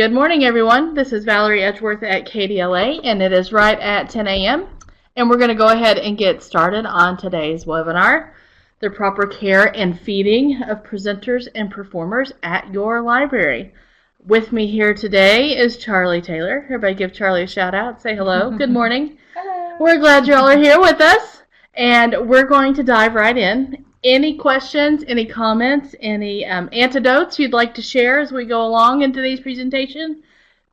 Good morning, everyone. This is Valerie Edgeworth at KDLA, and it is right at 10 a.m. And we're going to go ahead and get started on today's webinar, the proper care and feeding of presenters and performers at your library. With me here today is Charlie Taylor. Everybody give Charlie a shout out. Say hello. Good morning. Hello. We're glad you all are here with us, and we're going to dive right in. Any questions, any comments, any anecdotes you'd like to share as we go along in today's presentation,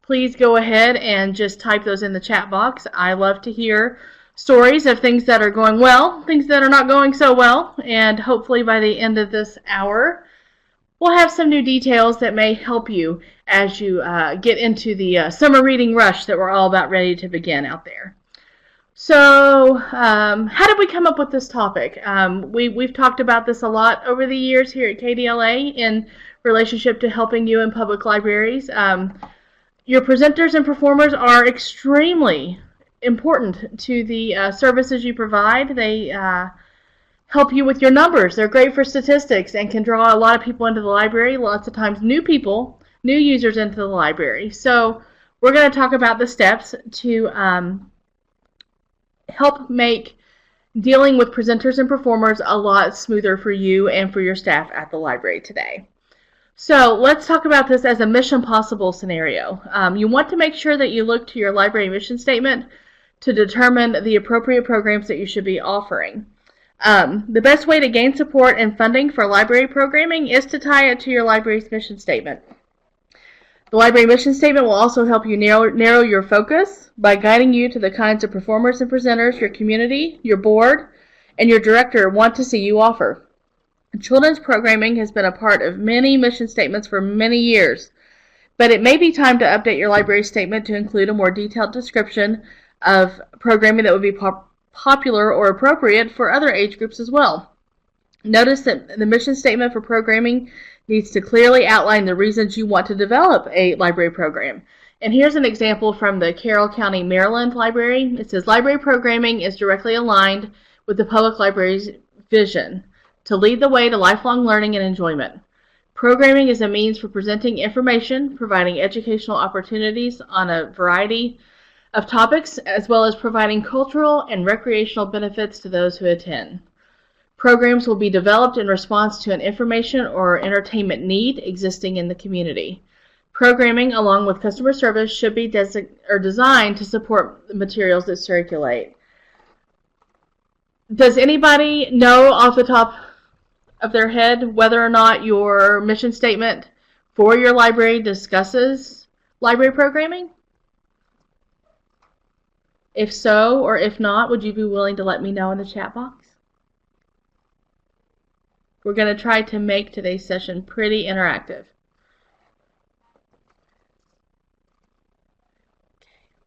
please go ahead and just type those in the chat box. I love to hear stories of things that are going well, things that are not going so well, and hopefully by the end of this hour, we'll have some new details that may help you as you get into the summer reading rush that we're all about ready to begin out there. So how did we come up with this topic? We've talked about this a lot over the years here at KDLA in relationship to helping you in public libraries. Your presenters and performers are extremely important to the services you provide. They help you with your numbers. They're great for statistics and can draw a lot of people into the library, lots of times new people, new users into the library. So we're going to talk about the steps to help make dealing with presenters and performers a lot smoother for you and for your staff at the library today. So let's talk about this as a mission possible scenario. You want to make sure that you look to your library mission statement to determine the appropriate programs that you should be offering. The best way to gain support and funding for library programming is to tie it to your library's mission statement. The library mission statement will also help you narrow your focus by guiding you to the kinds of performers and presenters your community, your board, and your director want to see you offer. Children's programming has been a part of many mission statements for many years, but it may be time to update your library statement to include a more detailed description of programming that would be popular or appropriate for other age groups as well. Notice that the mission statement for programming needs to clearly outline the reasons you want to develop a library program. And here's an example from the Carroll County, Maryland Library. It says, library programming is directly aligned with the public library's vision to lead the way to lifelong learning and enjoyment. Programming is a means for presenting information, providing educational opportunities on a variety of topics, as well as providing cultural and recreational benefits to those who attend. Programs will be developed in response to an information or entertainment need existing in the community. Programming, along with customer service, should be designed to support the materials that circulate. Does anybody know off the top of their head whether or not your mission statement for your library discusses library programming? If so, or if not, would you be willing to let me know in the chat box? We're going to try to make today's session pretty interactive.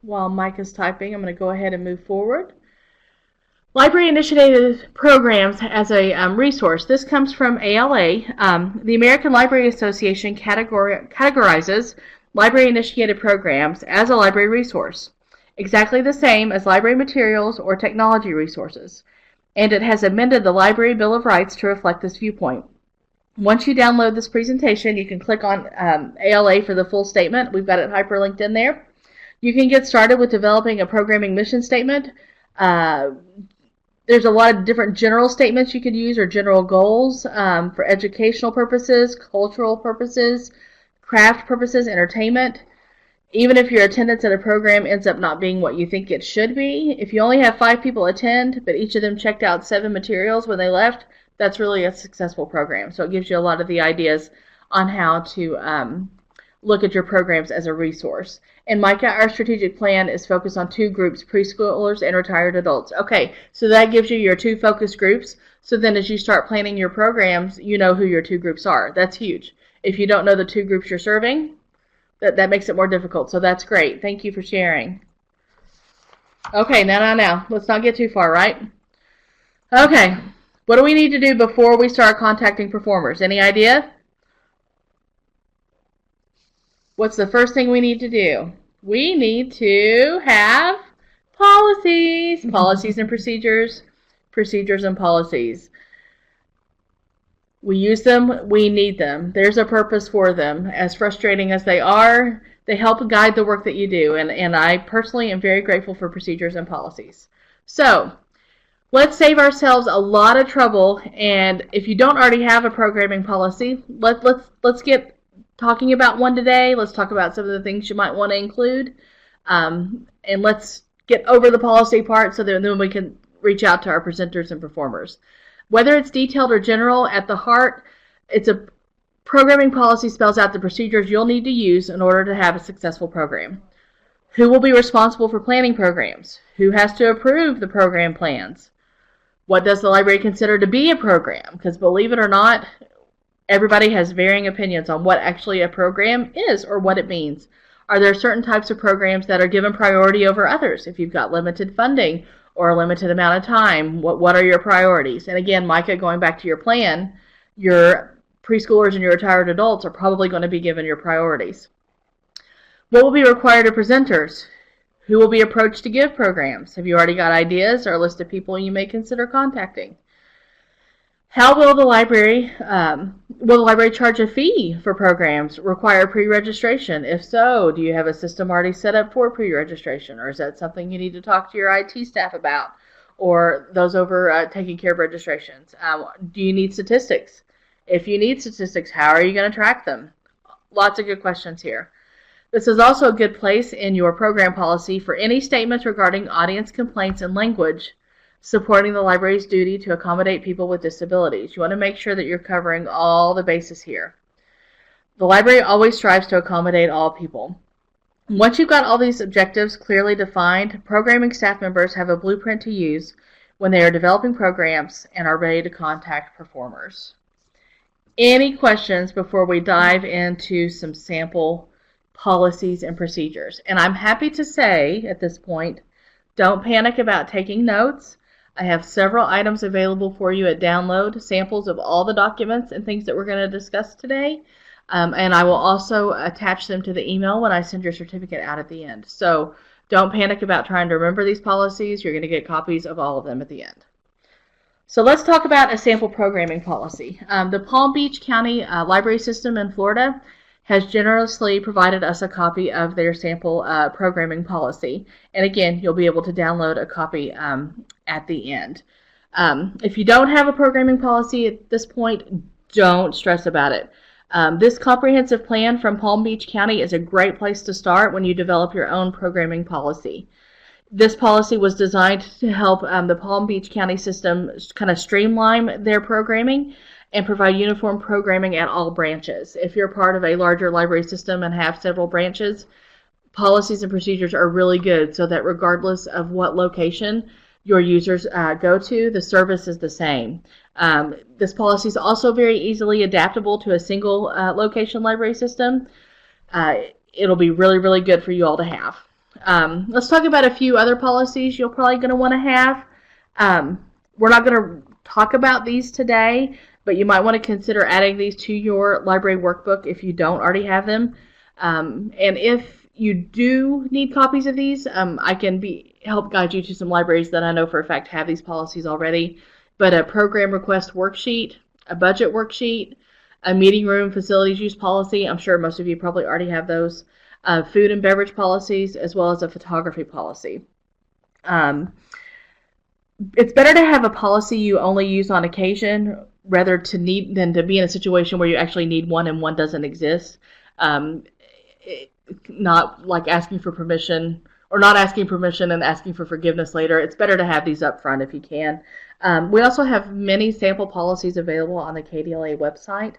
While Mike is typing, I'm going to go ahead and move forward. Library initiated programs as a resource. This comes from ALA. The American Library Association categorizes library-initiated programs as a library resource, exactly the same as library materials or technology resources. And it has amended the Library Bill of Rights to reflect this viewpoint. Once you download this presentation, you can click on ALA for the full statement. We've got it hyperlinked in there. You can get started with developing a programming mission statement. There's a lot of different general statements you could use, or general goals for educational purposes, cultural purposes, craft purposes, entertainment. Even if your attendance at a program ends up not being what you think it should be, if you only have 5 people attend, but each of them checked out 7 materials when they left, that's really a successful program. So it gives you a lot of the ideas on how to look at your programs as a resource. And Micah, our strategic plan is focused on 2 groups, preschoolers and retired adults. Okay, so that gives you your 2 focus groups. So then as you start planning your programs, you know who your 2 groups are. That's huge. If you don't know the 2 groups you're serving, that makes it more difficult. So that's great. Thank you for sharing. Okay, now. Let's not get too far, right? Okay, what do we need to do before we start contacting performers? Any idea? What's the first thing we need to do? We need to have policies. Policies and procedures. Procedures and policies. We use them, we need them. There's a purpose for them. As frustrating as they They help guide the work that you do, and I personally am very grateful for procedures and policies. So let's save ourselves a lot of trouble, and if you don't already have a programming policy, let's get talking about one today. Let's talk about some of the things you might want to include, and let's get over the policy part so that then we can reach out to our presenters and performers. Whether it's detailed or general, at the heart, it's a programming policy spells out the procedures you'll need to use in order to have a successful program. Who will be responsible for planning programs? Who has to approve the program plans? What does the library consider to be a program? Because believe it or not, everybody has varying opinions on what actually a program is or what it means. Are there certain types of programs that are given priority over others? If you've got limited funding or a limited amount of time, what are your priorities? And again, Micah, going back to your plan, your preschoolers and your retired adults are probably going to be given your priorities. What will be required of presenters? Who will be approached to give programs? Have you already got ideas or a list of people you may consider contacting? How will the library charge a fee for programs? Require pre-registration? If so, do you have a system already set up for pre-registration, or is that something you need to talk to your IT staff about, or those over taking care of registrations? Do you need statistics? If you need statistics, how are you going to track them? Lots of good questions here. This is also a good place in your program policy for any statements regarding audience complaints and language supporting the library's duty to accommodate people with disabilities. You want to make sure that you're covering all the bases here. The library always strives to accommodate all people. Once you've got all these objectives clearly defined, programming staff members have a blueprint to use when they are developing programs and are ready to contact performers. Any questions before we dive into some sample policies and procedures? And I'm happy to say at this point, don't panic about taking notes. I have several items available for you at download, samples of all the documents and things that we're going to discuss today. And I will also attach them to the email when I send your certificate out at the end. So don't panic about trying to remember these policies. You're going to get copies of all of them at the end. So let's talk about a sample programming policy. The Palm Beach County Library System in Florida has generously provided us a copy of their sample programming policy. And again, you'll be able to download a copy at the end. If you don't have a programming policy at this point, don't stress about it. This comprehensive plan from Palm Beach County is a great place to start when you develop your own programming policy. This policy was designed to help the Palm Beach County system kind of streamline their programming and provide uniform programming at all branches. If you're part of a larger library system and have several branches, policies and procedures are really good so that regardless of what location your users go to, the service is the same. This policy is also very easily adaptable to a single location library system. It'll be really, really good for you all to have. Let's talk about a few other policies you're probably going to want to have. We're not going to talk about these today, but you might want to consider adding these to your library workbook if you don't already have them. And if you do need copies of these, I can help guide you to some libraries that I know for a fact have these policies already. But a program request worksheet, a budget worksheet, a meeting room facilities use policy, I'm sure most of you probably already have those, food and beverage policies, as well as a photography policy. It's better to have a policy you only use on occasion rather than to be in a situation where you actually need one and one doesn't exist. Not like asking for permission or not asking permission and asking for forgiveness later. It's better to have these up front if you can. We also have many sample policies available on the KDLA website.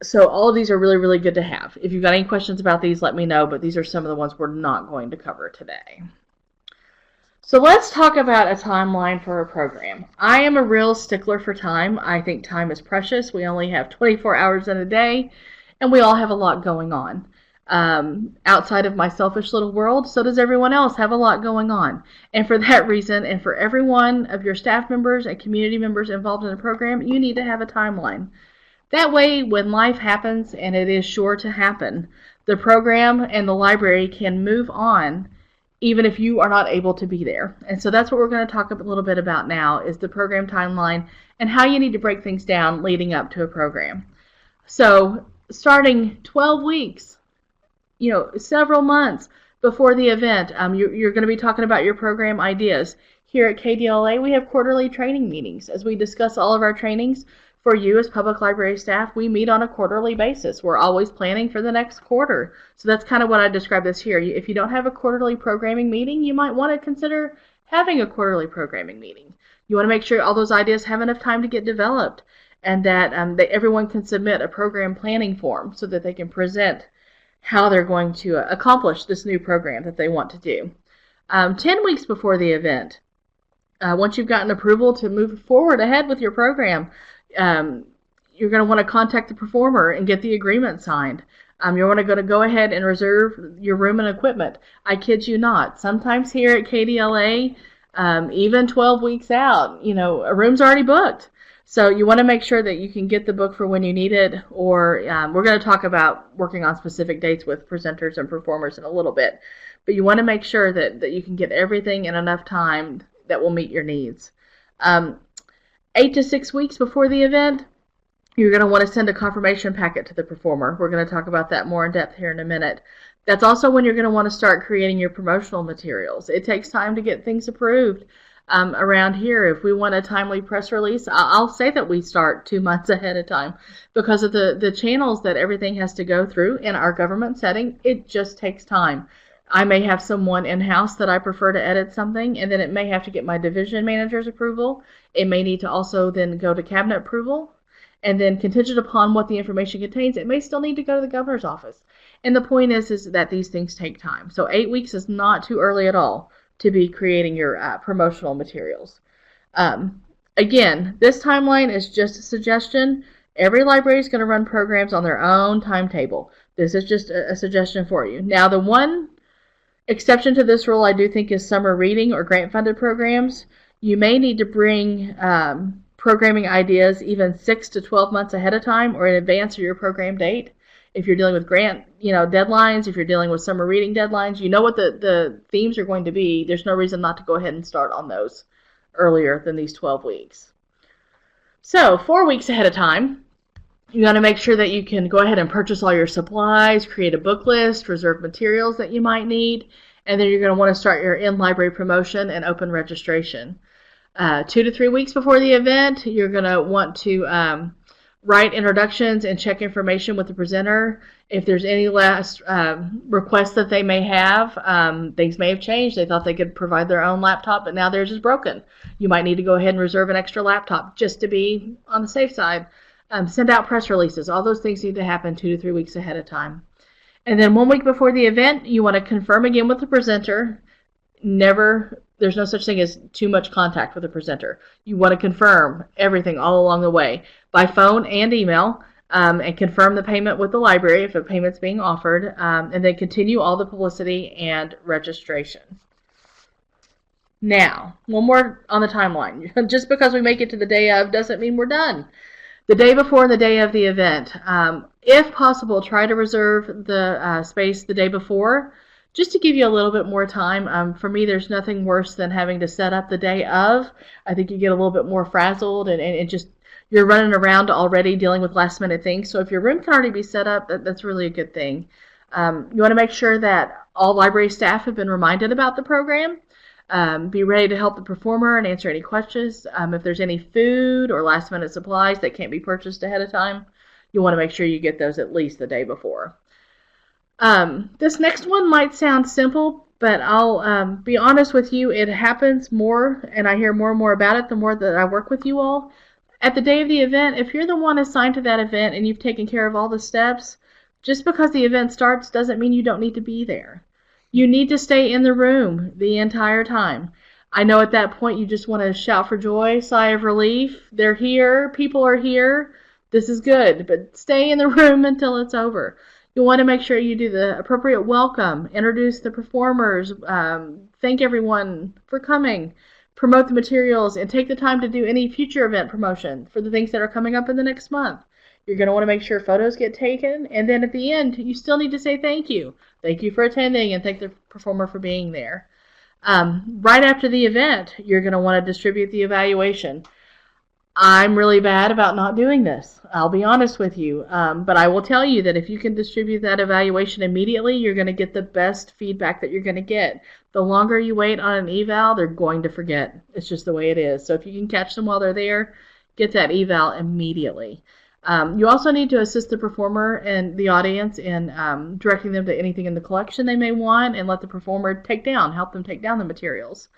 So all of these are really, really good to have. If you've got any questions about these, let me know, but these are some of the ones we're not going to cover today. So let's talk about a timeline for a program. I am a real stickler for time. I think time is precious. We only have 24 hours in a day, and we all have a lot going on. Outside of my selfish little world, so does everyone else have a lot going on. And for that reason, and for every one of your staff members and community members involved in the program, you need to have a timeline. That way, when life happens, and it is sure to happen, the program and the library can move on even if you are not able to be there. And so that's what we're going to talk a little bit about now, is the program timeline and how you need to break things down leading up to a program. So starting 12 weeks, several months before the event. You're going to be talking about your program ideas. Here at KDLA, we have quarterly training meetings. As we discuss all of our trainings for you as public library staff, we meet on a quarterly basis. We're always planning for the next quarter. So that's kind of what I describe this here. If you don't have a quarterly programming meeting, you might want to consider having a quarterly programming meeting. You want to make sure all those ideas have enough time to get developed, and that everyone can submit a program planning form so that they can present how they're going to accomplish this new program that they want to do. 10 weeks before the event, once you've gotten approval to move forward ahead with your program, you're going to want to contact the performer and get the agreement signed. You're going to go ahead and reserve your room and equipment. I kid you not. Sometimes here at KDLA, even 12 weeks out, a room's already booked. So you want to make sure that you can get the book for when you need it, or we're going to talk about working on specific dates with presenters and performers in a little bit. But you want to make sure that you can get everything in enough time that will meet your needs. 8 to 6 weeks before the event, you're going to want to send a confirmation packet to the performer. We're going to talk about that more in depth here in a minute. That's also when you're going to want to start creating your promotional materials. It takes time to get things approved. Around here, if we want a timely press release, I'll say that we start 2 months ahead of time because of the channels that everything has to go through in our government setting. It just takes time. I may have someone in-house that I prefer to edit something, and then it may have to get my division manager's approval. It may need to also then go to cabinet approval, and then contingent upon what the information contains, it may still need to go to the governor's office. And the point is that these things take time. So 8 weeks is not too early at all to be creating your promotional materials. Again, this timeline is just a suggestion. Every library is going to run programs on their own timetable. This is just a suggestion for you. Now, the one exception to this rule I do think is summer reading or grant-funded programs. You may need to bring programming ideas even 6 to 12 months ahead of time or in advance of your program date. If you're dealing with grant, deadlines, if you're dealing with summer reading deadlines, you know what the themes are going to be. There's no reason not to go ahead and start on those earlier than these 12 weeks. So 4 weeks ahead of time, you got to make sure that you can go ahead and purchase all your supplies, create a book list, reserve materials that you might need, and then you're going to want to start your in-library promotion and open registration. 2 to 3 weeks before the event, you're going to want to write introductions and check information with the presenter. If there's any last requests that they may have, things may have changed. They thought they could provide their own laptop, but now theirs is broken. You might need to go ahead and reserve an extra laptop just to be on the safe side. Send out press releases. All those things need to happen 2 to 3 weeks ahead of time. And then 1 week before the event, you want to confirm again with the presenter. There's no such thing as too much contact with the presenter. You want to confirm everything all along the way by phone and email, and confirm the payment with the library if a payment's being offered, and then continue all the publicity and registration. Now, one more on the timeline. Just because we make it to the day of doesn't mean we're done. The day before and the day of the event, if possible, try to reserve the space the day before, just to give you a little bit more time. For me, there's nothing worse than having to set up the day of. I think you get a little bit more frazzled and just you're running around already dealing with last minute things. So if your room can already be set up, that's really a good thing. You want to make sure that all library staff have been reminded about the program. Be ready to help the performer and answer any questions. If there's any food or last minute supplies that can't be purchased ahead of time, you want to make sure you get those at least the day before. This next one might sound simple, but I'll be honest with you, it happens more, and I hear more and more about it the more that I work with you all. At the day of the event, if you're the one assigned to that event and you've taken care of all the steps, just because the event starts doesn't mean you don't need to be there. You need to stay in the room the entire time. I know at that point you just want to shout for joy, sigh of relief. They're here, people are here, this is good, but stay in the room until it's over. You'll want to make sure you do the appropriate welcome, introduce the performers, thank everyone for coming, promote the materials, and take the time to do any future event promotion for the things that are coming up in the next month. You're going to want to make sure photos get taken, and then at the end, you still need to say thank you. Thank you for attending, and thank the performer for being there. Right after the event, you're going to want to distribute the evaluation. I'm really bad about not doing this. I'll be honest with you. But I will tell you that if you can distribute that evaluation immediately, you're going to get the best feedback that you're going to get. The longer you wait on an eval, they're going to forget. It's just the way it is. So if you can catch them while they're there, get that eval immediately. You also need to assist the performer and the audience in directing them to anything in the collection they may want, and let the performer help them take down the materials.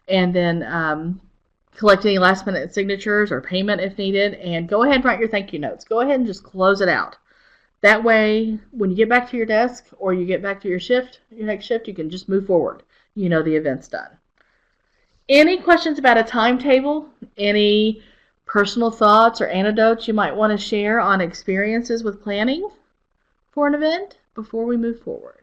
And then collect any last minute signatures or payment if needed, and go ahead and write your thank you notes. Go ahead and just close it out. That way, when you get back to your desk or you get back to your next shift, you can just move forward. You know the event's done. Any questions about a timetable? Any personal thoughts or anecdotes you might want to share on experiences with planning for an event before we move forward?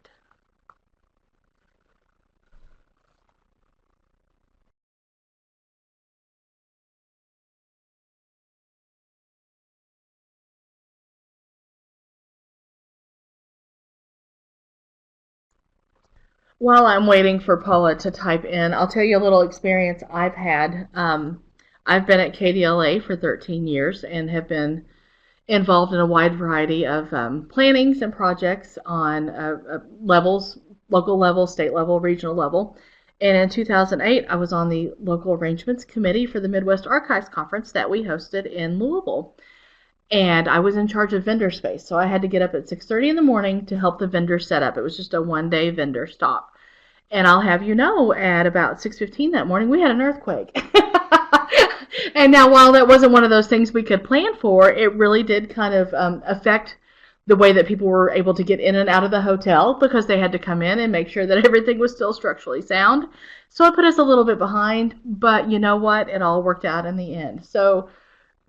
While I'm waiting for Paula to type in, I'll tell you a little experience I've had. I've been at KDLA for 13 years and have been involved in a wide variety of plannings and projects on levels, local level, state level, regional level. And in 2008, I was on the local arrangements committee for the Midwest Archives Conference that we hosted in Louisville. And I was in charge of vendor space, so I had to get up at 6:30 in the morning to help the vendors set up. It was just a one-day vendor stop. And I'll have you know, at about 6:15 that morning, we had an earthquake. And now, while that wasn't one of those things we could plan for, it really did kind of affect the way that people were able to get in and out of the hotel, because they had to come in and make sure that everything was still structurally sound. So it put us a little bit behind, but you know what? It all worked out in the end. So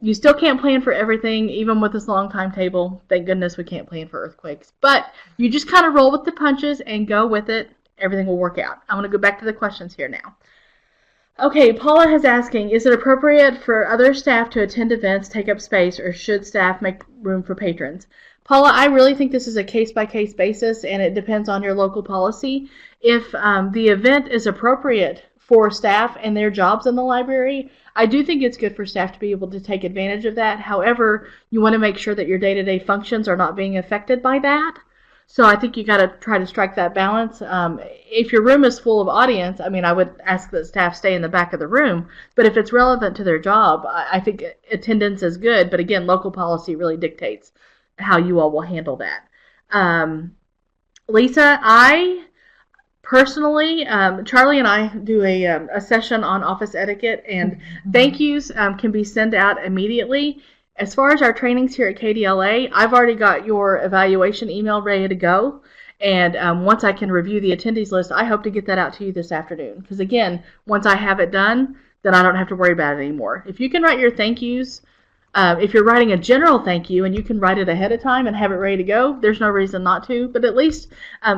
you still can't plan for everything, even with this long timetable. Thank goodness we can't plan for earthquakes. But you just kind of roll with the punches and go with it. Everything will work out. I'm going to go back to the questions here now. Okay, Paula is asking, is it appropriate for other staff to attend events, take up space, or should staff make room for patrons? Paula, I really think this is a case-by-case basis, and it depends on your local policy. If the event is appropriate for staff and their jobs in the library, I do think it's good for staff to be able to take advantage of that. However, you want to make sure that your day-to-day functions are not being affected by that. So I think you got to try to strike that balance. If your room is full of audience, I mean, I would ask that staff stay in the back of the room. But if it's relevant to their job, I think attendance is good. But again, local policy really dictates how you all will handle that. Lisa, I personally, Charlie and I do a session on office etiquette, and thank yous can be sent out immediately. As far as our trainings here at KDLA, I've already got your evaluation email ready to go. And once I can review the attendees list, I hope to get that out to you this afternoon. Because again, once I have it done, then I don't have to worry about it anymore. If you can write your thank yous, if you're writing a general thank you and you can write it ahead of time and have it ready to go, there's no reason not to. But at least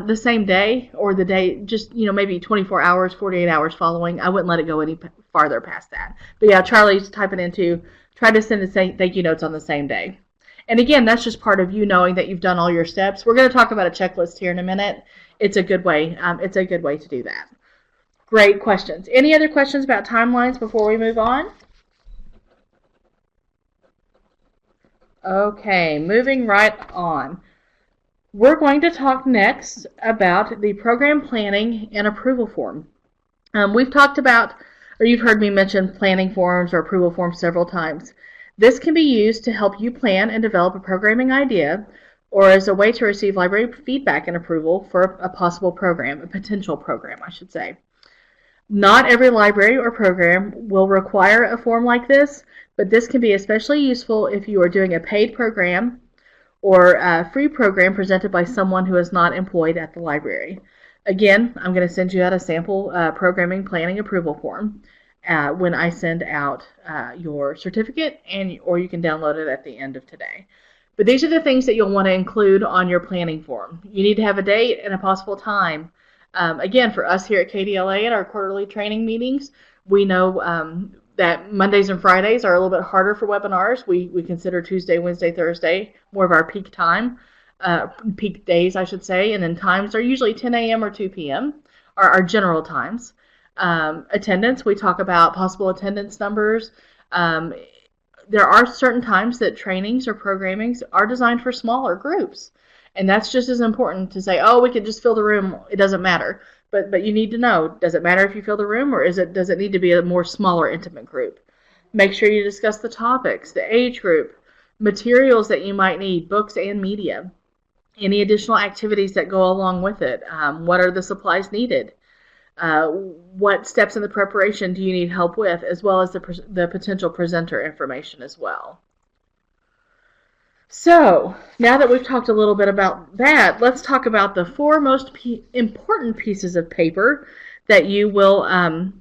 the same day, or the day, just maybe 24 hours, 48 hours following, I wouldn't let it go any farther past that. But yeah, Charlie's typing into try to send the same thank you notes on the same day. And again, that's just part of you knowing that you've done all your steps. We're going to talk about a checklist here in a minute. It's a good way. It's a good way to do that. Great questions. Any other questions about timelines before we move on? Okay, moving right on. We're going to talk next about the program planning and approval form. We've talked about, or you've heard me mention planning forms or approval forms several times. This can be used to help you plan and develop a programming idea, or as a way to receive library feedback and approval for a possible program, a potential program, I should say. Not every library or program will require a form like this, but this can be especially useful if you are doing a paid program or a free program presented by someone who is not employed at the library. Again, I'm going to send you out a sample programming planning approval form when I send out your certificate, or you can download it at the end of today. But these are the things that you'll want to include on your planning form. You need to have a date and a possible time. Again, for us here at KDLA at our quarterly training meetings, we know that Mondays and Fridays are a little bit harder for webinars. We consider Tuesday, Wednesday, Thursday more of our peak time. Peak days, I should say, and then times are usually 10 a.m. or 2 p.m. are our general times. Attendance, we talk about possible attendance numbers. there are certain times that trainings or programmings are designed for smaller groups. And that's just as important to say, oh, we could just fill the room. It doesn't matter. But you need to know, does it matter if you fill the room, or does it need to be a more smaller, intimate group? Make sure you discuss the topics, the age group, materials that you might need, books and media, any additional activities that go along with it. What are the supplies needed? What steps in the preparation do you need help with, as well as the potential presenter information as well. So, now that we've talked a little bit about that, let's talk about the four most important pieces of paper that you will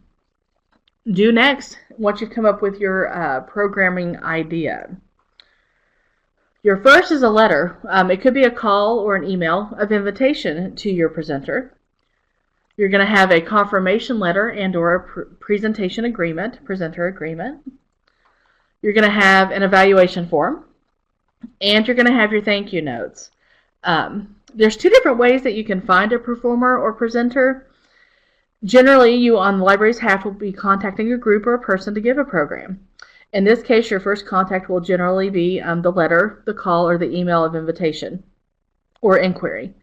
do next once you've come up with your programming idea. Your first is a letter. It could be a call or an email of invitation to your presenter. You're going to have a confirmation letter and or a presentation agreement, presenter agreement. You're going to have an evaluation form. And you're going to have your thank you notes. There's two different ways that you can find a performer or presenter. Generally, you on the library's half will be contacting a group or a person to give a program. In this case, your first contact will generally be the letter, the call, or the email of invitation or inquiry.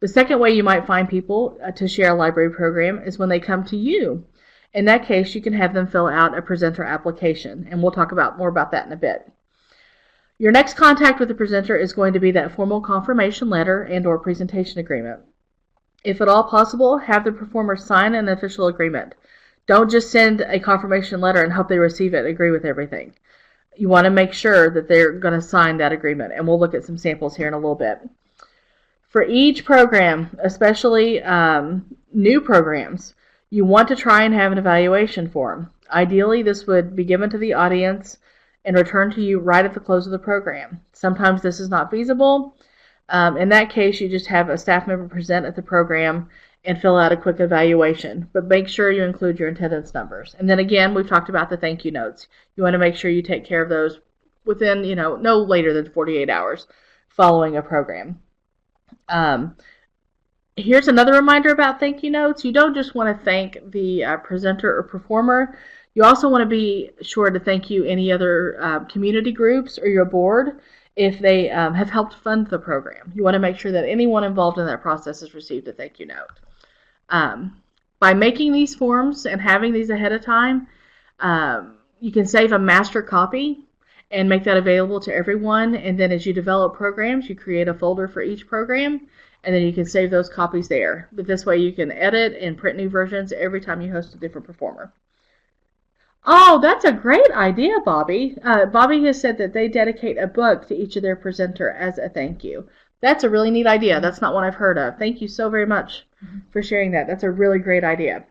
The second way you might find people to share a library program is when they come to you. In that case, you can have them fill out a presenter application, and we'll talk more about that in a bit. Your next contact with the presenter is going to be that formal confirmation letter and or presentation agreement. If at all possible, have the performer sign an official agreement. Don't just send a confirmation letter and hope they receive it and agree with everything. You want to make sure that they're going to sign that agreement, and we'll look at some samples here in a little bit. For each program, especially new programs, you want to try and have an evaluation form. Ideally, this would be given to the audience and returned to you right at the close of the program. Sometimes this is not feasible. In that case, you just have a staff member present at the program and fill out a quick evaluation. But make sure you include your attendance numbers. And then again, we've talked about the thank you notes. You want to make sure you take care of those within, no later than 48 hours following a program. Here's another reminder about thank you notes. You don't just want to thank the presenter or performer. You also want to be sure to thank you any other community groups or your board if they have helped fund the program. You want to make sure that anyone involved in that process has received a thank you note. By making these forms and having these ahead of time, you can save a master copy and make that available to everyone. And then as you develop programs, you create a folder for each program, and then you can save those copies there. But this way you can edit and print new versions every time you host a different performer. Oh, that's a great idea, Bobby. Bobby has said that they dedicate a book to each of their presenter as a thank you. That's a really neat idea. That's not one I've heard of. Thank you so very much for sharing that. That's a really great idea.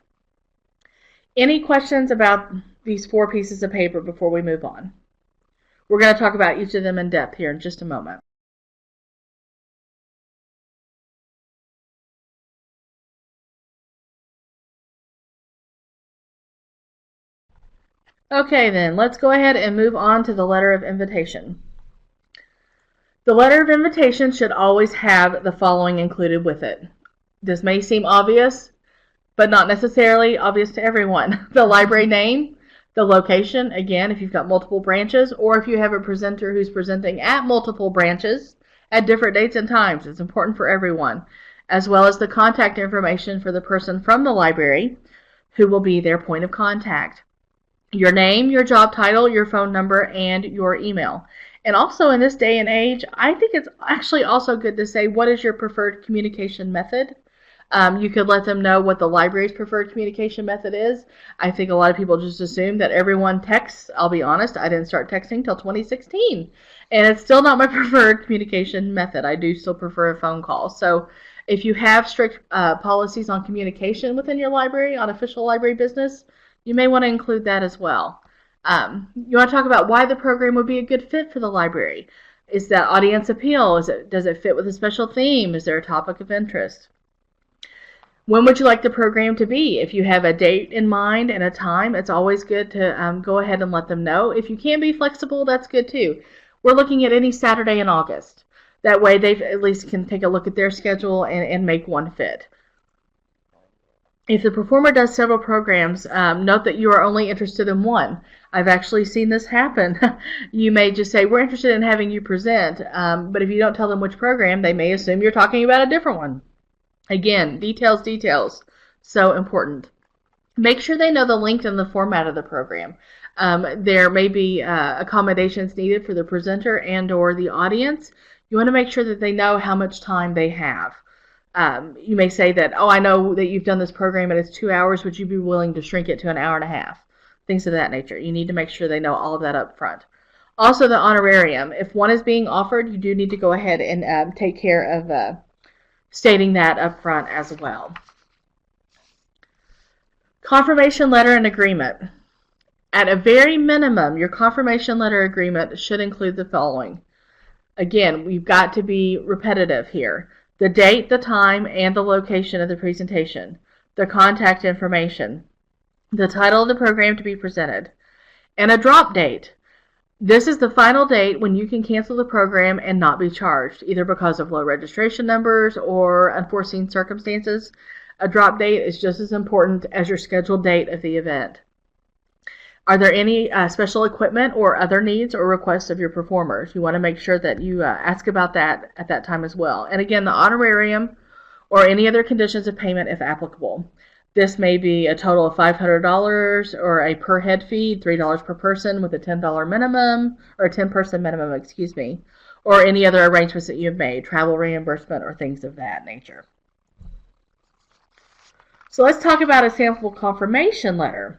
Any questions about these four pieces of paper before we move on? We're going to talk about each of them in depth here in just a moment. Okay, then, let's go ahead and move on to the letter of invitation. The letter of invitation should always have the following included with it. This may seem obvious, but not necessarily obvious to everyone. The library name, the location, again, if you've got multiple branches, or if you have a presenter who's presenting at multiple branches at different dates and times. It's important for everyone, as well as the contact information for the person from the library who will be their point of contact. Your name, your job title, your phone number, and your email. And also in this day and age, I think it's actually also good to say, what is your preferred communication method? You could let them know what the library's preferred communication method is. I think a lot of people just assume that everyone texts. I'll be honest, I didn't start texting till 2016. And it's still not my preferred communication method. I do still prefer a phone call. So if you have strict policies on communication within your library, on official library business, you may want to include that as well. You want to talk about why the program would be a good fit for the library. Is that audience appeal? Does it fit with a special theme? Is there a topic of interest? When would you like the program to be? If you have a date in mind and a time, it's always good to go ahead and let them know. If you can be flexible, that's good too. We're looking at any Saturday in August. That way they at least can take a look at their schedule and make one fit. If the performer does several programs, note that you are only interested in one. I've actually seen this happen. You may just say, we're interested in having you present, but if you don't tell them which program, they may assume you're talking about a different one. Again, details, details. So important. Make sure they know the length and the format of the program. There may be accommodations needed for the presenter and or the audience. You want to make sure that they know how much time they have. You may say that, oh, I know that you've done this program and it's 2 hours. Would you be willing to shrink it to an hour and a half? Things of that nature. You need to make sure they know all of that up front. Also, the honorarium. If one is being offered, you do need to go ahead and take care of stating that up front as well. Confirmation letter and agreement. At a very minimum, your confirmation letter agreement should include the following. Again, we've got to be repetitive here. The date, the time, and the location of the presentation, the contact information, the title of the program to be presented, and a drop date. This is the final date when you can cancel the program and not be charged, either because of low registration numbers or unforeseen circumstances. A drop date is just as important as your scheduled date of the event. Are there any special equipment or other needs or requests of your performers? You want to make sure that you ask about that at that time as well. And again, the honorarium or any other conditions of payment if applicable. This may be a total of $500 or a per head fee, $3 per person with a $10 minimum, or a 10-person minimum, excuse me, or any other arrangements that you've made, travel reimbursement or things of that nature. So let's talk about a sample confirmation letter.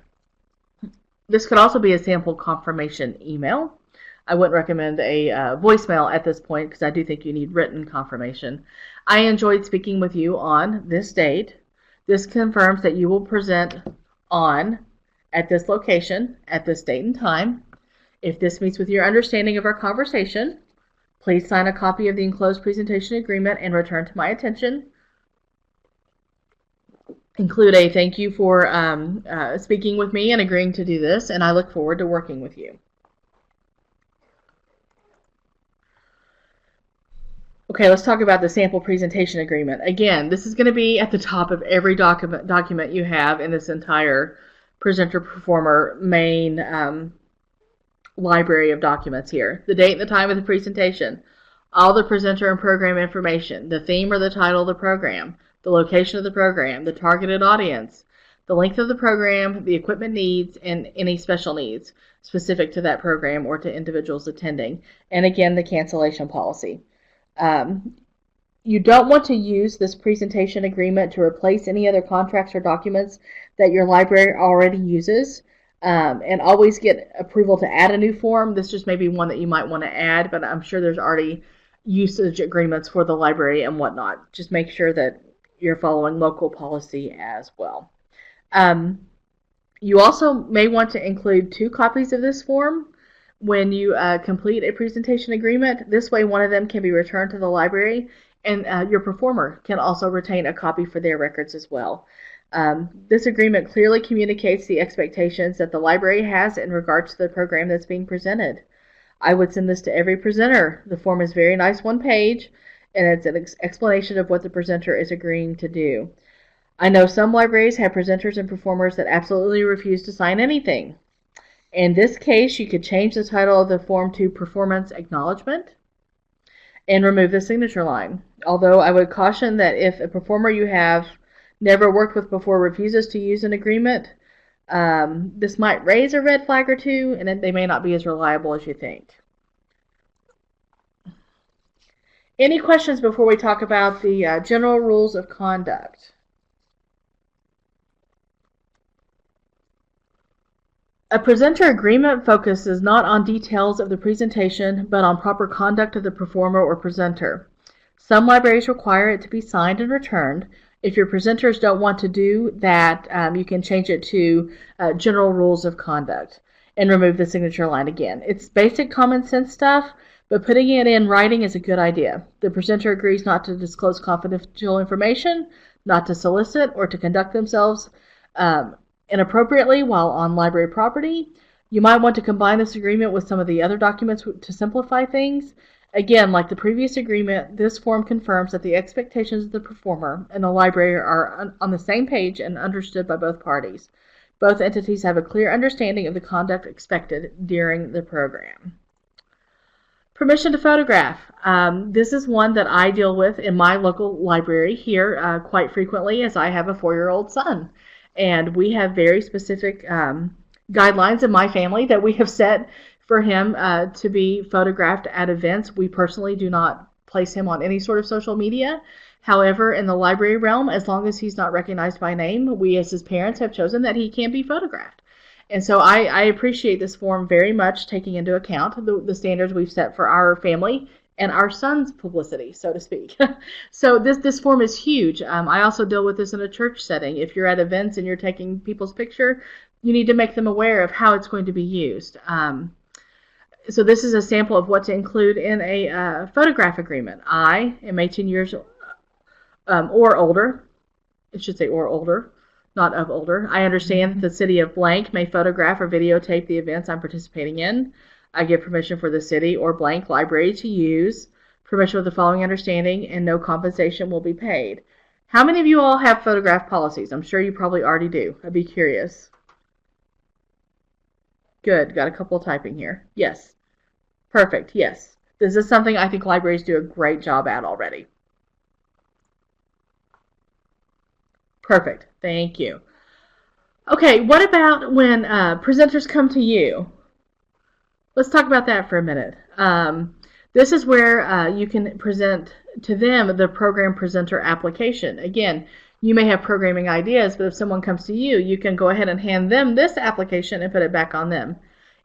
This could also be a sample confirmation email. I wouldn't recommend a voicemail at this point because I do think you need written confirmation. I enjoyed speaking with you on this date. This confirms that you will present at this location, at this date and time. If this meets with your understanding of our conversation, please sign a copy of the enclosed presentation agreement and return to my attention. Include a thank you for speaking with me and agreeing to do this, and I look forward to working with you. Okay, let's talk about the sample presentation agreement. Again, this is going to be at the top of every document you have in this entire presenter-performer main library of documents here. The date and the time of the presentation, all the presenter and program information, the theme or the title of the program, the location of the program, the targeted audience, the length of the program, the equipment needs, and any special needs specific to that program or to individuals attending. And again, the cancellation policy. You don't want to use this presentation agreement to replace any other contracts or documents that your library already uses. And always get approval to add a new form. This just may be one that you might want to add, but I'm sure there's already usage agreements for the library and whatnot. Just make sure that you're following local policy as well. You also may want to include 2 copies of this form when you complete a presentation agreement. This way, one of them can be returned to the library, and your performer can also retain a copy for their records as well. This agreement clearly communicates the expectations that the library has in regards to the program that's being presented. I would send this to every presenter. The form is very nice, 1 page, and it's an explanation of what the presenter is agreeing to do. I know some libraries have presenters and performers that absolutely refuse to sign anything. In this case, you could change the title of the form to Performance Acknowledgement and remove the signature line. Although I would caution that if a performer you have never worked with before refuses to use an agreement, this might raise a red flag or 2, and they may not be as reliable as you think. Any questions before we talk about the general rules of conduct? A presenter agreement focuses not on details of the presentation, but on proper conduct of the performer or presenter. Some libraries require it to be signed and returned. If your presenters don't want to do that, you can change it to general rules of conduct and remove the signature line again. It's basic common sense stuff, but putting it in writing is a good idea. The presenter agrees not to disclose confidential information, not to solicit, or to conduct themselves inappropriately while on library property. You might want to combine this agreement with some of the other documents to simplify things. Again, like the previous agreement, this form confirms that the expectations of the performer and the library are on the same page and understood by both parties. Both entities have a clear understanding of the conduct expected during the program. Permission to photograph. This is one that I deal with in my local library here quite frequently, as I have a 4-year-old son. And we have very specific guidelines in my family that we have set for him to be photographed at events. We personally do not place him on any sort of social media. However, in the library realm, as long as he's not recognized by name, we as his parents have chosen that he can be photographed. And so I appreciate this form very much, taking into account the standards we've set for our family and our son's publicity, so to speak. So this form is huge. I also deal with this in a church setting. If you're at events and you're taking people's picture, you need to make them aware of how it's going to be used. So this is a sample of what to include in a photograph agreement. I am 18 years or older. It should say or older, not of older. I understand that the city of blank may photograph or videotape the events I'm participating in. I give permission for the city or blank library to use. Permission with the following understanding, and no compensation will be paid. How many of you all have photograph policies? I'm sure you probably already do. I'd be curious. Good. Got a couple typing here. Yes. Perfect. Yes. This is something I think libraries do a great job at already. Perfect. Thank you. Okay, what about when presenters come to you? Let's talk about that for a minute. This is where you can present to them the program presenter application. Again, you may have programming ideas, but if someone comes to you, you can go ahead and hand them this application and put it back on them.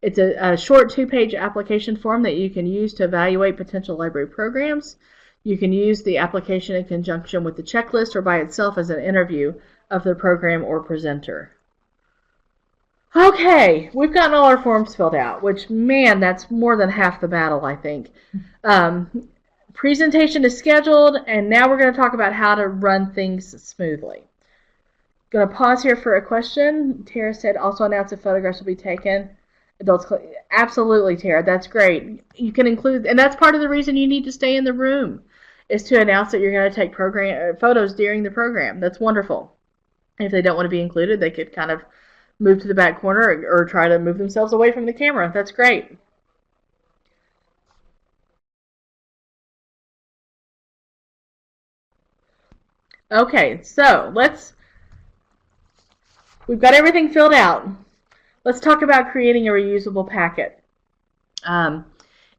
It's a short 2-page application form that you can use to evaluate potential library programs. You can use the application in conjunction with the checklist or by itself as an interview of the program or presenter. Okay, we've gotten all our forms filled out, which, man, that's more than half the battle, I think. Presentation is scheduled, and now we're going to talk about how to run things smoothly. Going to pause here for a question. Tara said, also announce if photographs will be taken. Adults, absolutely, Tara, that's great. You can include, and that's part of the reason you need to stay in the room, is to announce that you're going to take photos during the program. That's wonderful. If they don't want to be included, they could kind of move to the back corner or try to move themselves away from the camera. That's great. Okay, so we've got everything filled out. Let's talk about creating a reusable packet.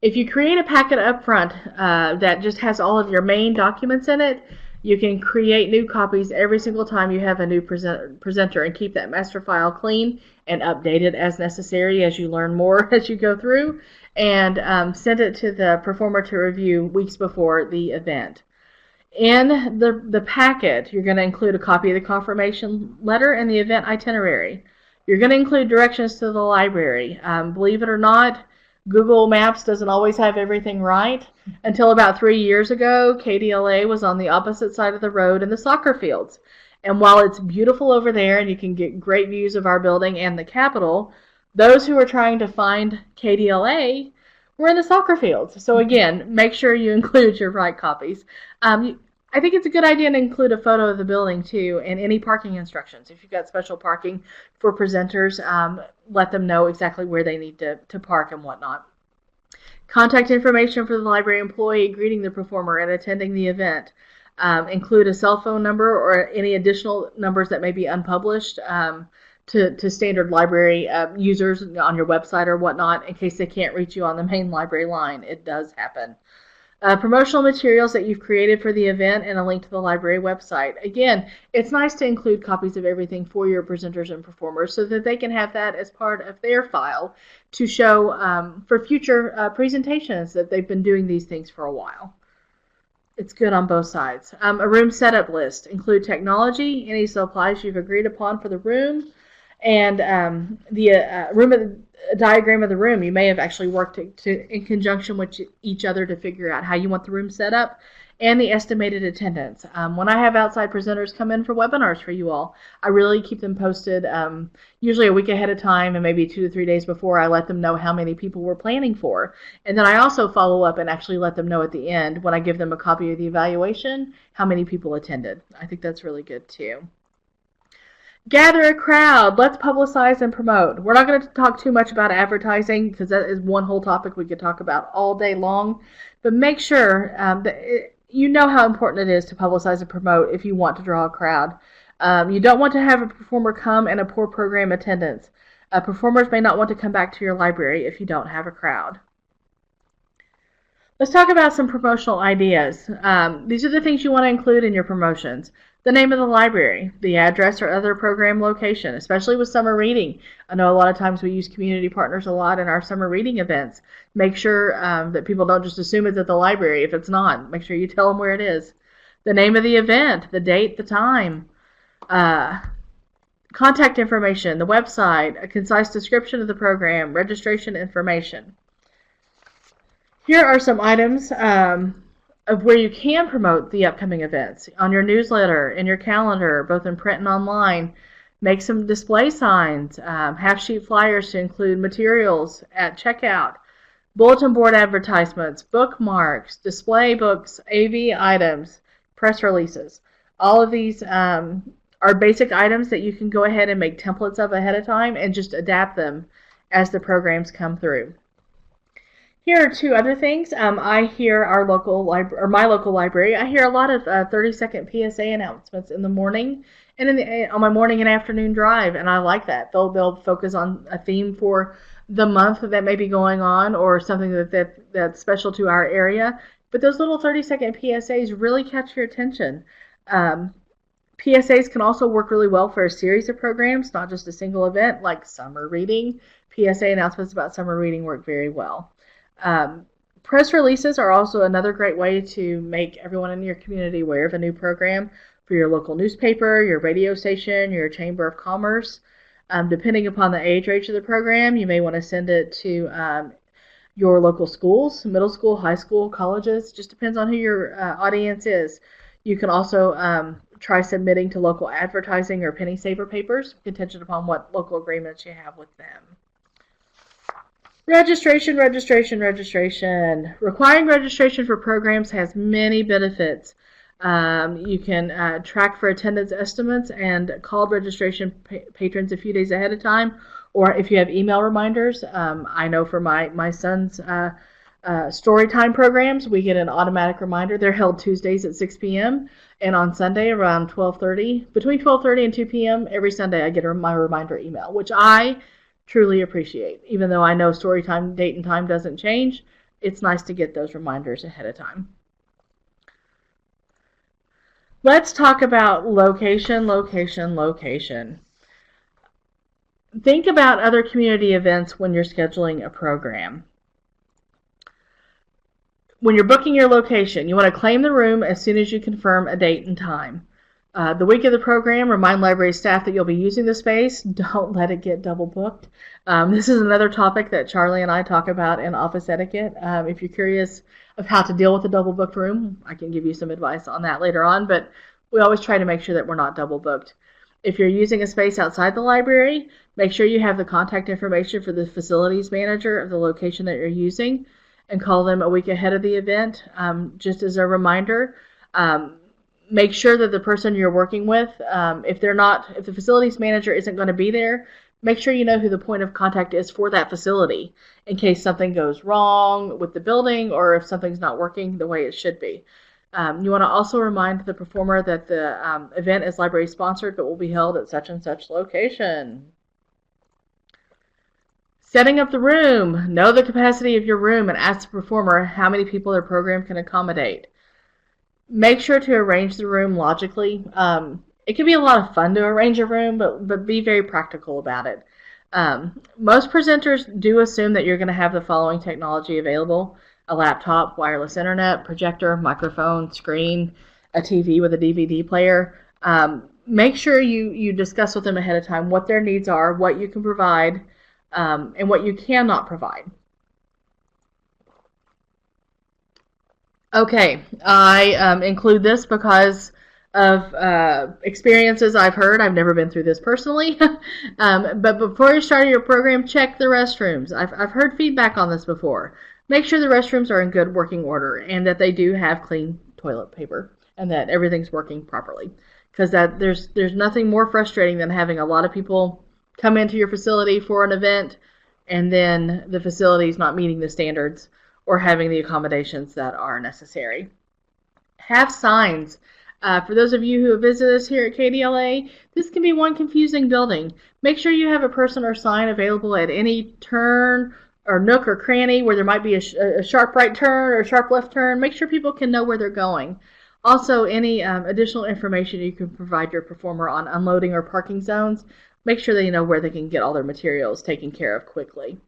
If you create a packet up front that just has all of your main documents in it, you can create new copies every single time you have a new presenter and keep that master file clean and updated as necessary as you learn more as you go through, and send it to the performer to review weeks before the event. In the packet, you're going to include a copy of the confirmation letter and the event itinerary. You're going to include directions to the library. Believe it or not, Google Maps doesn't always have everything right. Until about 3 years ago, KDLA was on the opposite side of the road in the soccer fields. And while it's beautiful over there and you can get great views of our building and the Capitol, those who are trying to find KDLA were in the soccer fields. So again, make sure you include your right copies. I think it's a good idea to include a photo of the building too, and any parking instructions. If you've got special parking for presenters, let them know exactly where they need to park and whatnot. Contact information for the library employee greeting the performer and attending the event. Include a cell phone number or any additional numbers that may be unpublished to standard library users on your website or whatnot, in case they can't reach you on the main library line. It does happen. Promotional materials that you've created for the event and a link to the library website. Again, it's nice to include copies of everything for your presenters and performers so that they can have that as part of their file to show for future presentations that they've been doing these things for a while. It's good on both sides. A room setup list. Include technology, any supplies you've agreed upon for the room, And a diagram of the room, you may have actually worked in conjunction with each other to figure out how you want the room set up, and the estimated attendance. When I have outside presenters come in for webinars for you all, I really keep them posted, usually a week ahead of time, and maybe 2 to 3 days before. I let them know how many people we're planning for. And then I also follow up and actually let them know at the end, when I give them a copy of the evaluation, how many people attended. I think that's really good too. Gather a crowd. Let's publicize and promote. We're not going to talk too much about advertising because that is one whole topic we could talk about all day long. But make sure that you know how important it is to publicize and promote if you want to draw a crowd. You don't want to have a performer come and a poor program attendance. Performers may not want to come back to your library if you don't have a crowd. Let's talk about some promotional ideas. These are the things you want to include in your promotions. The name of the library, the address or other program location, especially with summer reading. I know a lot of times we use community partners a lot in our summer reading events. Make sure that people don't just assume it's at the library if it's not. Make sure you tell them where it is. The name of the event, the date, the time, contact information, the website, a concise description of the program, registration information. Here are some items of where you can promote the upcoming events. On your newsletter, in your calendar, both in print and online. Make some display signs, half-sheet flyers to include materials at checkout, bulletin board advertisements, bookmarks, display books, AV items, press releases. All of these are basic items that you can go ahead and make templates of ahead of time and just adapt them as the programs come through. Here are two other things. I hear my local library. I hear a lot of 30-second PSA announcements in the morning and on my morning and afternoon drive, and I like that. They'll focus on a theme for the month that may be going on or something that's special to our area. But those little 30-second PSAs really catch your attention. PSAs can also work really well for a series of programs, not just a single event like summer reading. PSA announcements about summer reading work very well. Press releases are also another great way to make everyone in your community aware of a new program for your local newspaper, your radio station, your Chamber of Commerce. Depending upon the age range of the program, you may want to send it to your local schools, middle school, high school, colleges. Just depends on who your audience is. You can also try submitting to local advertising or penny saver papers, contingent upon what local agreements you have with them. Registration. Requiring registration for programs has many benefits. You can track for attendance estimates and call registration patrons a few days ahead of time, or if you have email reminders. I know for my son's storytime programs, we get an automatic reminder. They're held Tuesdays at 6 p.m. and on Sunday around 12:30. Between 12:30 and 2 p.m. every Sunday I get my reminder email, which I truly appreciate. Even though I know story time, date, and time doesn't change, it's nice to get those reminders ahead of time. Let's talk about location. Think about other community events when you're scheduling a program. When you're booking your location, you want to claim the room as soon as you confirm a date and time. The week of the program, remind library staff that you'll be using the space. Don't let it get double booked. This is another topic that Charlie and I talk about in office etiquette. If you're curious of how to deal with a double booked room, I can give you some advice on that later on, but we always try to make sure that we're not double booked. If you're using a space outside the library, make sure you have the contact information for the facilities manager of the location that you're using and call them a week ahead of the event. Just as a reminder, make sure that the person you're working with, if the facilities manager isn't going to be there, make sure you know who the point of contact is for that facility in case something goes wrong with the building or if something's not working the way it should be. You want to also remind the performer that the event is library sponsored but will be held at such and such location. Setting up the room. Know the capacity of your room and ask the performer how many people their program can accommodate. Make sure to arrange the room logically. It can be a lot of fun to arrange a room, but be very practical about it. Most presenters do assume that you're going to have the following technology available: a laptop, wireless internet, projector, microphone, screen, a TV with a DVD player. make sure you discuss with them ahead of time what their needs are, what you can provide, and what you cannot provide. Okay, I include this because of experiences I've heard. I've never been through this personally. But before you start your program, check the restrooms. I've heard feedback on this before. Make sure the restrooms are in good working order and that they do have clean toilet paper and that everything's working properly. Because there's nothing more frustrating than having a lot of people come into your facility for an event and then the facility is not meeting the standards or having the accommodations that are necessary. Have signs. For those of you who have visited us here at KDLA, this can be one confusing building. Make sure you have a person or sign available at any turn or nook or cranny where there might be a sharp right turn or a sharp left turn. Make sure people can know where they're going. Also, any additional information you can provide your performer on unloading or parking zones, make sure they know where they can get all their materials taken care of quickly.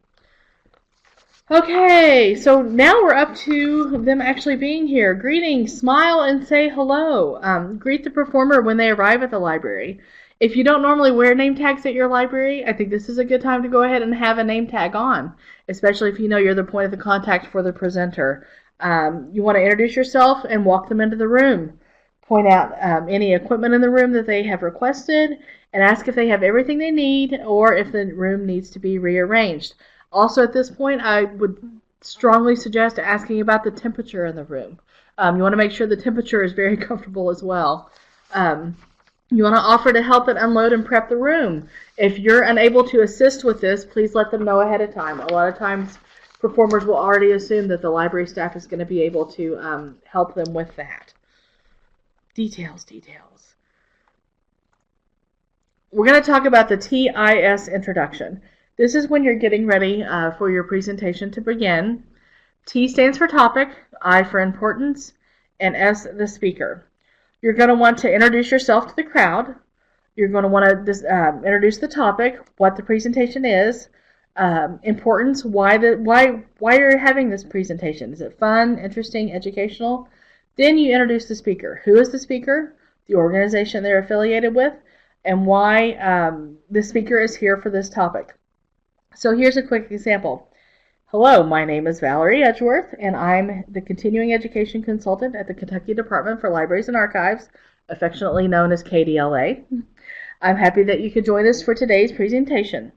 Okay, so now we're up to them actually being here. Greetings, smile, and say hello. Greet the performer when they arrive at the library. If you don't normally wear name tags at your library, I think this is a good time to go ahead and have a name tag on, especially if you know you're the point of the contact for the presenter. You want to introduce yourself and walk them into the room. Point out any equipment in the room that they have requested and ask if they have everything they need or if the room needs to be rearranged. Also, at this point, I would strongly suggest asking about the temperature in the room. You want to make sure the temperature is very comfortable as well. You want to offer to help and unload and prep the room. If you're unable to assist with this, please let them know ahead of time. A lot of times, performers will already assume that the library staff is going to be able to help them with that. Details. We're going to talk about the TIS introduction. This is when you're getting ready for your presentation to begin. T stands for topic, I for importance, and S the speaker. You're going to want to introduce yourself to the crowd. You're going to want to introduce the topic, what the presentation is, importance, why you're having this presentation. Is it fun, interesting, educational? Then you introduce the speaker. Who is the speaker? The organization they're affiliated with, and why the speaker is here for this topic. So here's a quick example. Hello, my name is Valerie Edgeworth, and I'm the Continuing Education Consultant at the Kentucky Department for Libraries and Archives, affectionately known as KDLA. I'm happy that you could join us for today's presentation.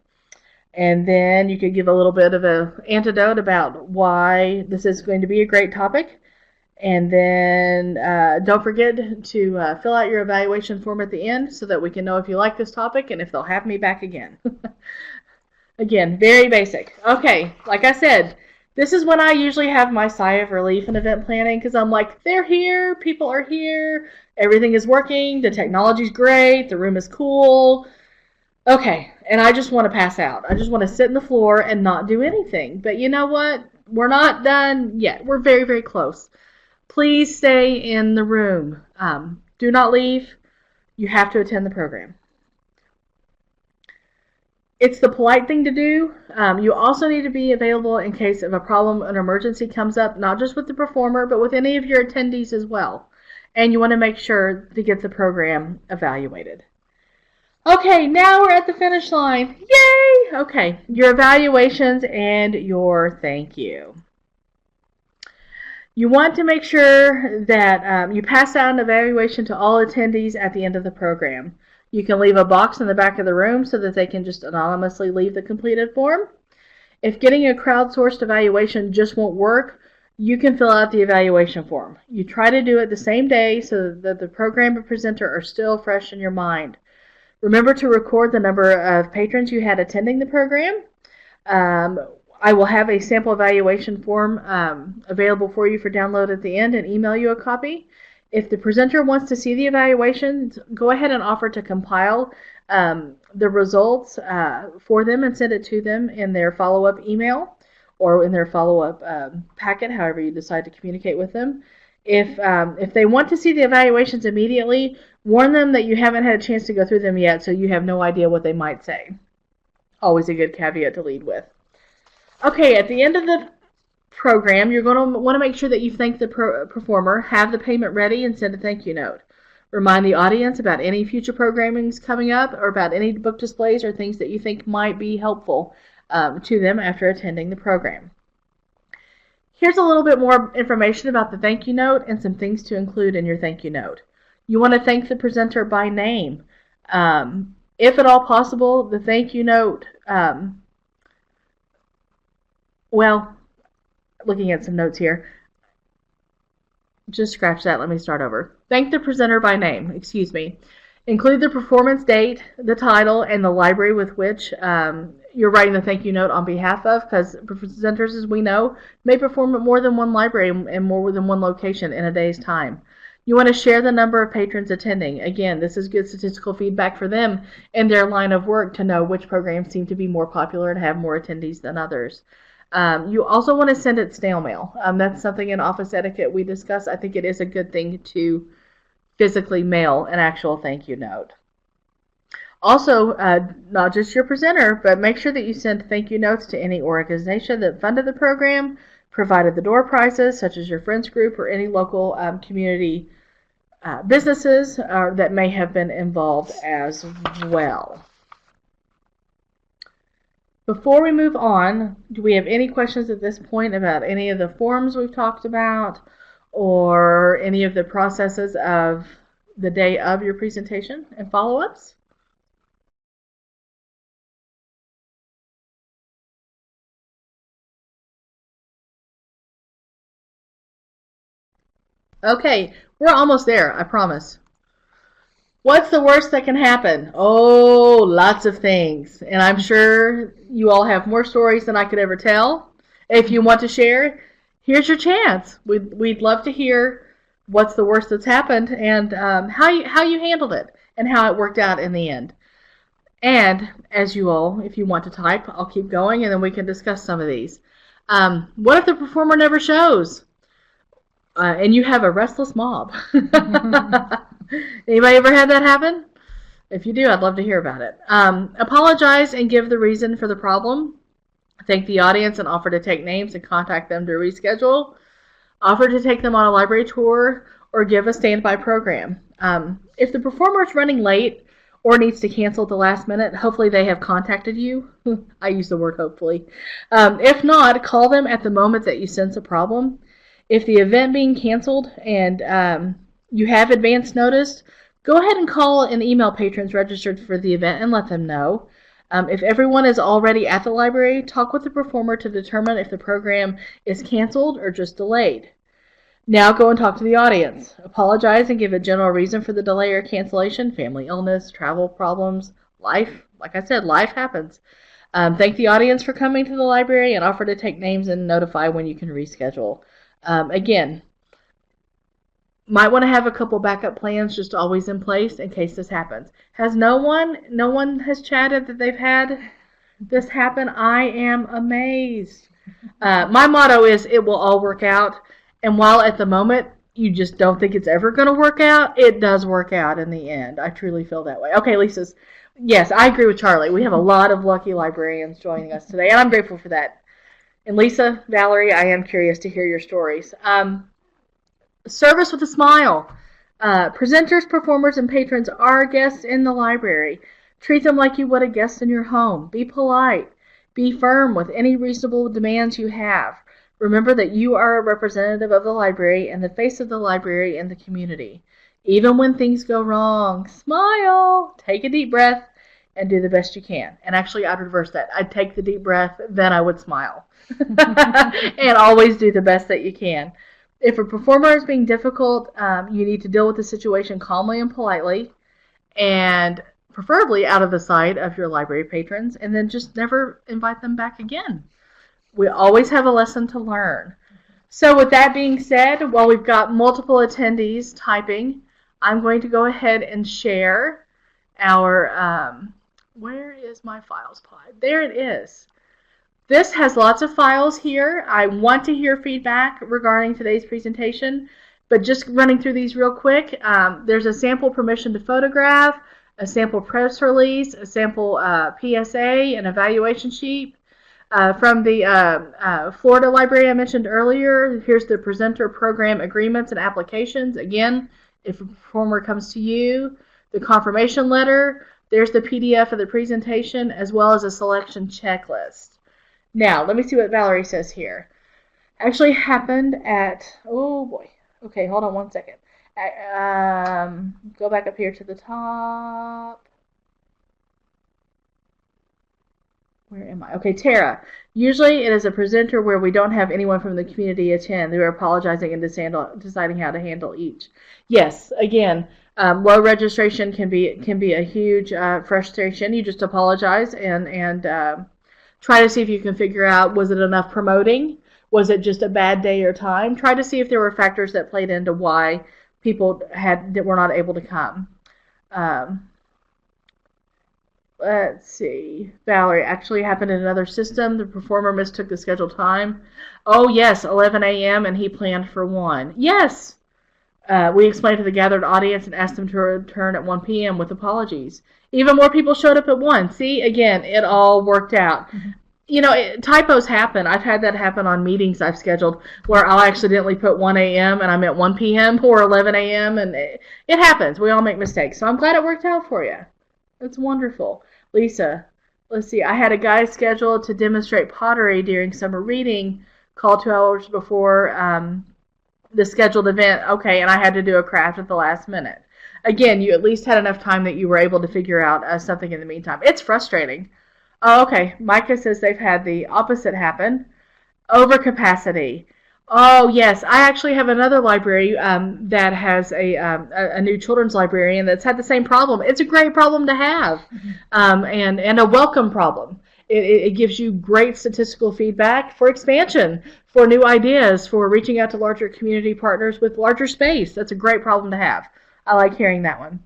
And then you could give a little bit of an antidote about why this is going to be a great topic. And then don't forget to fill out your evaluation form at the end so that we can know if you like this topic and if they'll have me back again. Again, very basic. Okay, like I said, this is when I usually have my sigh of relief in event planning because I'm like, they're here, people are here, everything is working, the technology's great, the room is cool. Okay, and I just want to pass out. I just want to sit in the floor and not do anything. But you know what? We're not done yet. We're very, very close. Please stay in the room. Do not leave. You have to attend the program. It's the polite thing to do. You also need to be available in case of a problem, an emergency comes up, not just with the performer, but with any of your attendees as well. And you want to make sure to get the program evaluated. Okay, now we're at the finish line. Yay! Okay, your evaluations and your thank you. You want to make sure that you pass out an evaluation to all attendees at the end of the program. You can leave a box in the back of the room so that they can just anonymously leave the completed form. If getting a crowdsourced evaluation just won't work, you can fill out the evaluation form. You try to do it the same day so that the program and presenter are still fresh in your mind. Remember to record the number of patrons you had attending the program. I will have a sample evaluation form available for you for download at the end and email you a copy. If the presenter wants to see the evaluations, go ahead and offer to compile the results for them and send it to them in their follow-up email or in their follow-up packet, however you decide to communicate with them. If they want to see the evaluations immediately, warn them that you haven't had a chance to go through them yet, so you have no idea what they might say. Always a good caveat to lead with. Okay, at the end of the program, you're going to want to make sure that you thank the performer, have the payment ready, and send a thank you note. Remind the audience about any future programming coming up or about any book displays or things that you think might be helpful to them after attending the program. Here's a little bit more information about the thank you note and some things to include in your thank you note. You want to thank the presenter by name. If at all possible, the thank you note, well, looking at some notes here, just scratch that. Let me start over. Thank the presenter by name. Excuse me. Include the performance date, the title, and the library with which you're writing the thank you note on behalf of, because presenters, as we know, may perform at more than one library and more than one location in a day's time. You want to share the number of patrons attending. Again, this is good statistical feedback for them in their line of work to know which programs seem to be more popular and have more attendees than others. You also want to send it snail mail. That's something in office etiquette we discuss. I think it is a good thing to physically mail an actual thank you note. Also, not just your presenter, but make sure that you send thank you notes to any organization that funded the program, provided the door prizes, such as your friends group or any local community businesses that may have been involved as well. Before we move on, do we have any questions at this point about any of the forms we've talked about or any of the processes of the day of your presentation and follow-ups? Okay, we're almost there, I promise. What's the worst that can happen? Oh, lots of things. And I'm sure you all have more stories than I could ever tell. If you want to share, here's your chance. We'd love to hear what's the worst that's happened and how you handled it and how it worked out in the end. And as you all, if you want to type, I'll keep going and then we can discuss some of these. What if the performer never shows? And you have a restless mob. Anybody ever had that happen? If you do, I'd love to hear about it. Apologize and give the reason for the problem. Thank the audience and offer to take names and contact them to reschedule. Offer to take them on a library tour or give a standby program. If the performer is running late or needs to cancel at the last minute, hopefully they have contacted you. I use the word hopefully. If not, call them at the moment that you sense a problem. If the event being canceled and you have advance notice, go ahead and call and email patrons registered for the event and let them know. If everyone is already at the library, talk with the performer to determine if the program is canceled or just delayed. Now go and talk to the audience. Apologize and give a general reason for the delay or cancellation: family illness, travel problems, life. Like I said, life happens. Thank the audience for coming to the library and offer to take names and notify when you can reschedule. Again, might want to have a couple backup plans just always in place in case this happens. No one has chatted that they've had this happen? I am amazed. My motto is it will all work out. And while at the moment you just don't think it's ever going to work out, it does work out in the end. I truly feel that way. Okay, Lisa's. Yes, I agree with Charlie. We have a lot of lucky librarians joining us today, and I'm grateful for that. And Lisa, Valerie, I am curious to hear your stories. Service with a smile. Presenters, performers, and patrons are guests in the library. Treat them like you would a guest in your home. Be polite. Be firm with any reasonable demands you have. Remember that you are a representative of the library and the face of the library and the community. Even when things go wrong, smile, take a deep breath, and do the best you can. And actually, I'd reverse that. I'd take the deep breath, then I would smile. And always do the best that you can. If a performer is being difficult, you need to deal with the situation calmly and politely, and preferably out of the sight of your library patrons, and then just never invite them back again. We always have a lesson to learn. So with that being said, while we've got multiple attendees typing, I'm going to go ahead and share our, where is my files pod? There it is. This has lots of files here. I want to hear feedback regarding today's presentation, but just running through these real quick, there's a sample permission to photograph, a sample press release, a sample PSA, an evaluation sheet. From the Florida library I mentioned earlier, here's the presenter program agreements and applications. Again, If a performer comes to you, the confirmation letter, there's the PDF of the presentation, as well as a selection checklist. Now, let me see what Valerie says here. Actually happened at, oh boy. Okay, hold on one second. Go back up here to the top. Where am I? Okay, Tara. Usually it is a presenter where we don't have anyone from the community attend. They're apologizing and deciding how to handle each. Yes, again, low registration can be a huge frustration. You just apologize and try to see if you can figure out, was it enough promoting? Was it just a bad day or time? Try to see if there were factors that played into why people were not able to come. Let's see. Valerie, actually happened in another system. The performer mistook the scheduled time. Oh, yes, 11 a.m., and he planned for 1. Yes! We explained to the gathered audience and asked them to return at 1 p.m. with apologies. Even more people showed up at 1. See, again, it all worked out. Mm-hmm. You know, typos happen. I've had that happen on meetings I've scheduled where I'll accidentally put 1 a.m. and I'm at 1 p.m. or 11 a.m. and it happens. We all make mistakes. So I'm glad it worked out for you. That's wonderful. Lisa, let's see. I had a guy scheduled to demonstrate pottery during summer reading, called 2 hours before the scheduled event. Okay, and I had to do a craft at the last minute. Again, you at least had enough time that you were able to figure out something in the meantime. It's frustrating. Oh, okay. Micah says they've had the opposite happen. Overcapacity. Oh, yes. I actually have another library that has a new children's librarian that's had the same problem. It's a great problem to have, and a welcome problem. It gives you great statistical feedback for expansion, for new ideas, for reaching out to larger community partners with larger space. That's a great problem to have. I like hearing that one.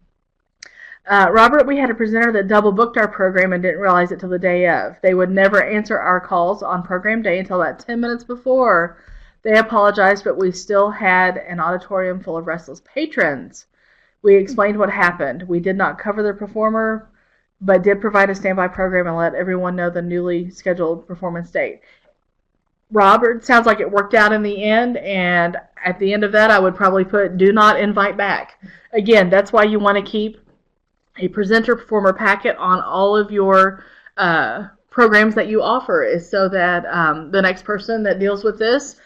Robert, we had a presenter that double booked our program and didn't realize it till the day of. They would never answer our calls on program day until about 10 minutes before. They apologized, but we still had an auditorium full of restless patrons. We explained what happened. We did not cover the performer, but did provide a standby program and let everyone know the newly scheduled performance date. Robert, sounds like it worked out in the end, and at the end of that, I would probably put do not invite back. Again, that's why you want to keep a presenter-performer packet on all of your programs that you offer, is so that the next person that deals with this,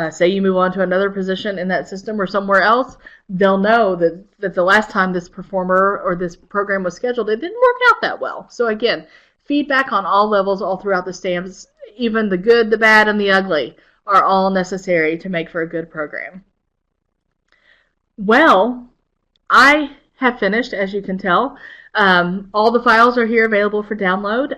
say you move on to another position in that system or somewhere else, they'll know that the last time this performer or this program was scheduled, it didn't work out that well. So again, feedback on all levels, all throughout the stamps, even the good, the bad, and the ugly, are all necessary to make for a good program. Well, I have finished, as you can tell. All the files are here available for download.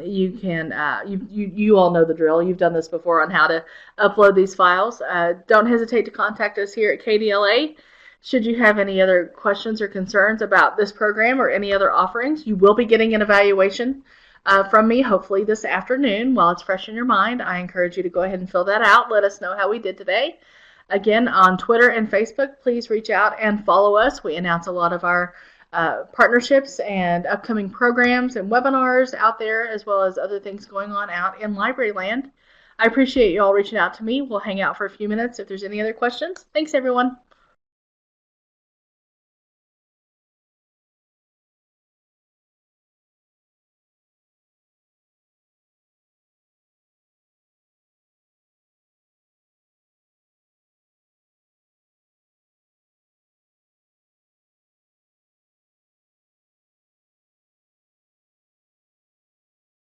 You can, you all know the drill. You've done this before on how to upload these files. Don't hesitate to contact us here at KDLA. Should you have any other questions or concerns about this program or any other offerings, you will be getting an evaluation from me, hopefully this afternoon. While it's fresh in your mind, I encourage you to go ahead and fill that out. Let us know how we did today. Again, on Twitter and Facebook, please reach out and follow us. We announce a lot of our partnerships and upcoming programs and webinars out there, as well as other things going on out in library land. I appreciate you all reaching out to me. We'll hang out for a few minutes if there's any other questions. Thanks, everyone.